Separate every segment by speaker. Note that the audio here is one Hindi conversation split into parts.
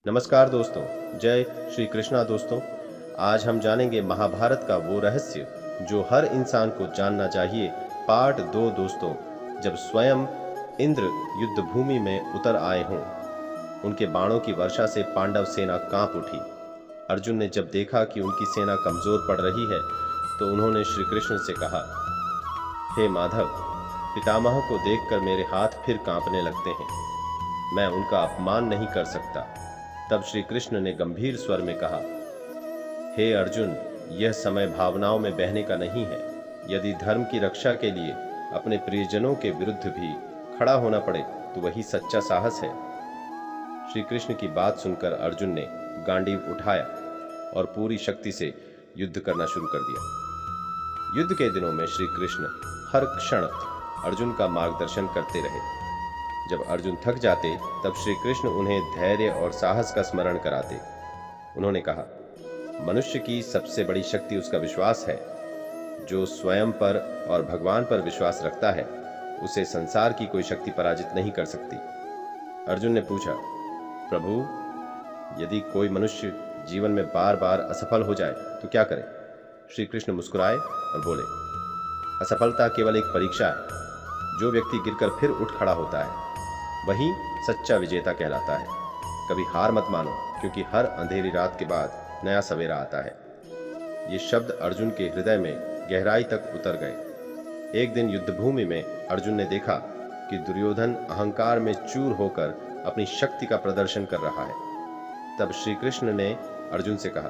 Speaker 1: नमस्कार दोस्तों, जय श्री कृष्णा दोस्तों। आज हम जानेंगे महाभारत का वो रहस्य जो हर इंसान को जानना चाहिए। पार्ट 2 दोस्तों, जब स्वयं इंद्र युद्ध भूमि में उतर आए हों। उनके बाणों की वर्षा से पांडव सेना कांप उठी। अर्जुन ने जब देखा कि उनकी सेना कमजोर पड़ रही है तो उन्होंने श्री कृष्ण से कहा, हे माधव, पितामह को देखकर मेरे हाथ फिर कांपने लगते हैं। मैं उनका अपमान नहीं कर सकता। तब श्री कृष्ण ने गंभीर स्वर में कहा, हे अर्जुन, यह समय भावनाओं में बहने का नहीं है। यदि धर्म की रक्षा के लिए अपने प्रियजनों के विरुद्ध भी खड़ा होना पड़े तो वही सच्चा साहस है। श्री कृष्ण की बात सुनकर अर्जुन ने गांडीव उठाया और पूरी शक्ति से युद्ध करना शुरू कर दिया। युद्ध के दिनों में श्री कृष्ण हर क्षण अर्जुन का मार्गदर्शन करते रहे। जब अर्जुन थक जाते तब श्री कृष्ण उन्हें धैर्य और साहस का स्मरण कराते। उन्होंने कहा, मनुष्य की सबसे बड़ी शक्ति उसका विश्वास है। जो स्वयं पर और भगवान पर विश्वास रखता है उसे संसार की कोई शक्ति पराजित नहीं कर सकती। अर्जुन ने पूछा, प्रभु, यदि कोई मनुष्य जीवन में बार बार असफल हो जाए तो क्या करे? श्री कृष्ण मुस्कुराए और बोले, असफलता केवल एक परीक्षा है। जो व्यक्ति गिरकर फिर उठ खड़ा होता है वही सच्चा विजेता कहलाता है। कभी हार मत मानो, क्योंकि हर अंधेरी रात के बाद नया सवेरा आता है। ये शब्द अर्जुन के हृदय में गहराई तक उतर गए। एक दिन युद्धभूमि में अर्जुन ने देखा कि दुर्योधन अहंकार में चूर होकर अपनी शक्ति का प्रदर्शन कर रहा है। तब श्री कृष्ण ने अर्जुन से कहा,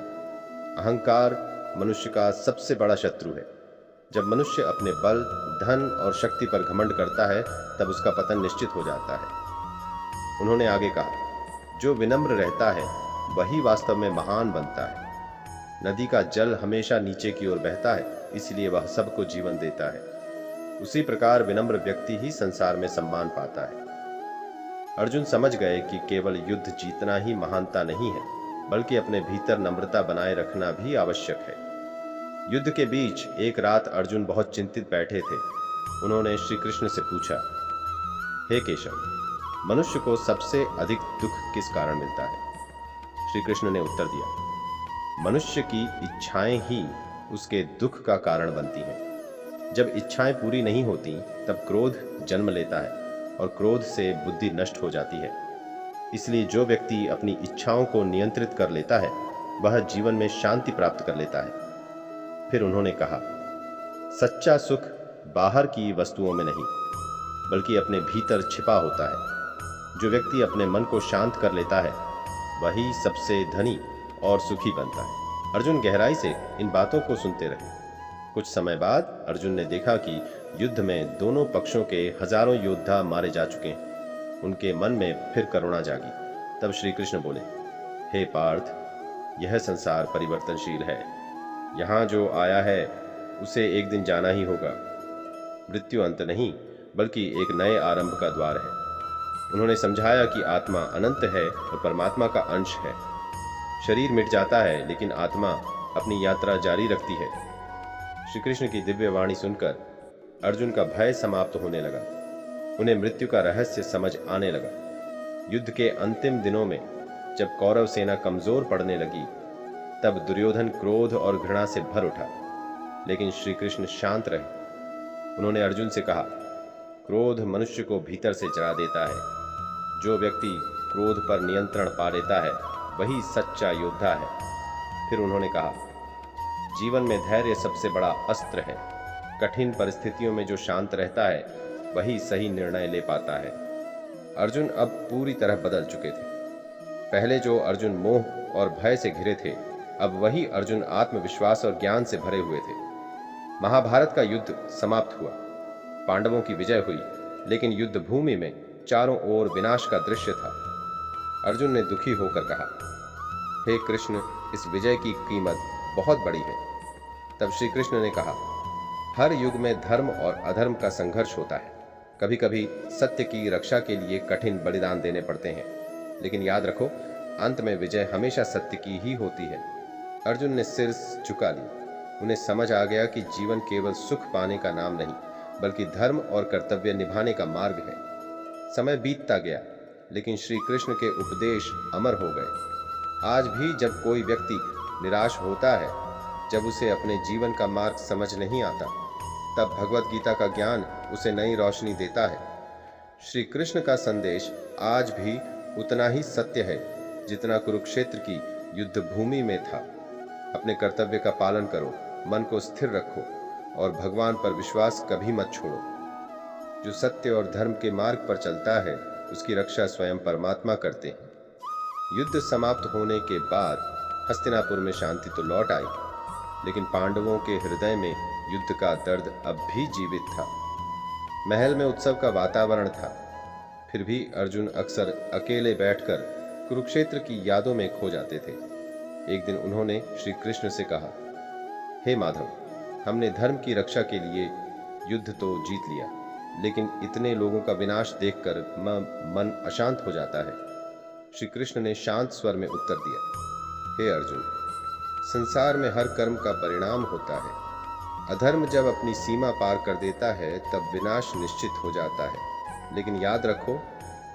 Speaker 1: अहंकार मनुष्य का सबसे बड़ा शत्रु है। जब मनुष्य अपने बल, धन और शक्ति पर घमंड करता है तब उसका पतन निश्चित हो जाता है। उन्होंने आगे कहा, जो विनम्र रहता है वही वास्तव में महान बनता है। नदी का जल हमेशा नीचे की ओर बहता है, इसलिए वह सबको जीवन देता है। उसी प्रकार विनम्र व्यक्ति ही संसार में सम्मान पाता है। अर्जुन समझ गए कि केवल युद्ध जीतना ही महानता नहीं है, बल्कि अपने भीतर नम्रता बनाए रखना भी आवश्यक है। युद्ध के बीच एक रात अर्जुन बहुत चिंतित बैठे थे। उन्होंने श्री कृष्ण से पूछा, हे केशव, मनुष्य को सबसे अधिक दुख किस कारण मिलता है? श्री कृष्ण ने उत्तर दिया, मनुष्य की इच्छाएं ही उसके दुख का कारण बनती हैं। जब इच्छाएं पूरी नहीं होती तब क्रोध जन्म लेता है और क्रोध से बुद्धि नष्ट हो जाती है। इसलिए जो व्यक्ति अपनी इच्छाओं को नियंत्रित कर लेता है वह जीवन में शांति प्राप्त कर लेता है। फिर उन्होंने कहा, सच्चा सुख बाहर की वस्तुओं में नहीं बल्कि अपने भीतर छिपा होता है। जो व्यक्ति अपने मन को शांत कर लेता है वही सबसे धनी और सुखी बनता है। अर्जुन गहराई से इन बातों को सुनते रहे। कुछ समय बाद अर्जुन ने देखा कि युद्ध में दोनों पक्षों के हजारों योद्धा मारे जा चुके हैं। उनके मन में फिर करुणा जागी। तब श्री कृष्ण बोले, हे पार्थ, यह संसार परिवर्तनशील है। यहाँ जो आया है उसे एक दिन जाना ही होगा। मृत्यु अंत नहीं बल्कि एक नए आरंभ का द्वार है। उन्होंने समझाया कि आत्मा अनंत है और परमात्मा का अंश है। शरीर मिट जाता है लेकिन आत्मा अपनी यात्रा जारी रखती है। श्री कृष्ण की दिव्य वाणी सुनकर अर्जुन का भय समाप्त होने लगा। उन्हें मृत्यु का रहस्य समझ आने लगा। युद्ध के अंतिम दिनों में जब कौरव सेना कमजोर पड़ने लगी तब दुर्योधन क्रोध और घृणा से भर उठा, लेकिन श्री कृष्ण शांत रहे। उन्होंने अर्जुन से कहा, क्रोध मनुष्य को भीतर से जला देता है। जो व्यक्ति क्रोध पर नियंत्रण पा लेता है वही सच्चा योद्धा है। फिर उन्होंने कहा, जीवन में धैर्य सबसे बड़ा अस्त्र है। कठिन परिस्थितियों में जो शांत रहता है वही सही निर्णय ले पाता है। अर्जुन अब पूरी तरह बदल चुके थे। पहले जो अर्जुन मोह और भय से घिरे थे, अब वही अर्जुन आत्मविश्वास और ज्ञान से भरे हुए थे। महाभारत का युद्ध समाप्त हुआ। पांडवों की विजय हुई, लेकिन युद्ध भूमि में चारों ओर विनाश का दृश्य था। अर्जुन ने दुखी होकर कहा, हे कृष्ण, इस विजय की कीमत बहुत बड़ी है। तब श्री कृष्ण ने कहा, हर युग में धर्म और अधर्म का संघर्ष होता है। कभी कभी सत्य की रक्षा के लिए कठिन बलिदान देने पड़ते हैं, लेकिन याद रखो, अंत में विजय हमेशा सत्य की ही होती है। अर्जुन ने सिर झुका लिया। उन्हें समझ आ गया कि जीवन केवल सुख पाने का नाम नहीं बल्कि धर्म और कर्तव्य निभाने का मार्ग है। समय बीतता गया। लेकिन श्री कृष्ण के उपदेश अमर हो गए। आज भी जब कोई व्यक्ति निराश होता है, जब उसे अपने जीवन का मार्ग समझ नहीं आता, तब भगवत गीता का ज्ञान उसे नई रोशनी देता है। श्री कृष्ण का संदेश आज भी उतना ही सत्य है जितना कुरुक्षेत्र की युद्ध भूमि में था। अपने कर्तव्य का पालन करो, मन को स्थिर रखो और भगवान पर विश्वास कभी मत छोड़ो। जो सत्य और धर्म के मार्ग पर चलता है, उसकी रक्षा स्वयं परमात्मा करते हैं। युद्ध समाप्त होने के बाद हस्तिनापुर में शांति तो लौट आई, लेकिन पांडवों के हृदय में युद्ध का दर्द अब भी जीवित था। महल में उत्सव का वातावरण था, फिर भी अर्जुन अक्सर अकेले बैठकर कुरुक्षेत्र की यादों में खो जाते थे। एक दिन उन्होंने श्री कृष्ण से कहा, हे माधव, हमने धर्म की रक्षा के लिए युद्ध तो जीत लिया, लेकिन इतने लोगों का विनाश देखकर मन अशांत हो जाता है। श्री कृष्ण ने शांत स्वर में उत्तर दिया, हे अर्जुन, संसार में हर कर्म का परिणाम होता है। अधर्म जब अपनी सीमा पार कर देता है, तब विनाश निश्चित हो जाता है। लेकिन याद रखो,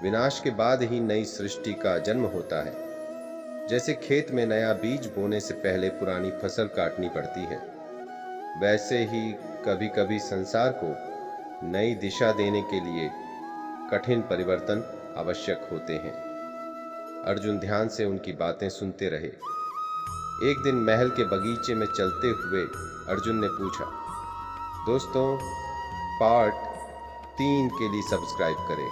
Speaker 1: विनाश के बाद ही नई सृष्टि का जन्म होता है। जैसे खेत में नया बीज बोने से पहले पुरानी फसल काटनी पड़ती है, वैसे ही कभी कभी संसार को नई दिशा देने के लिए कठिन परिवर्तन आवश्यक होते हैं। अर्जुन ध्यान से उनकी बातें सुनते रहे। एक दिन महल के बगीचे में चलते हुए अर्जुन ने पूछा, दोस्तों, पार्ट 3 के लिए सब्सक्राइब करें।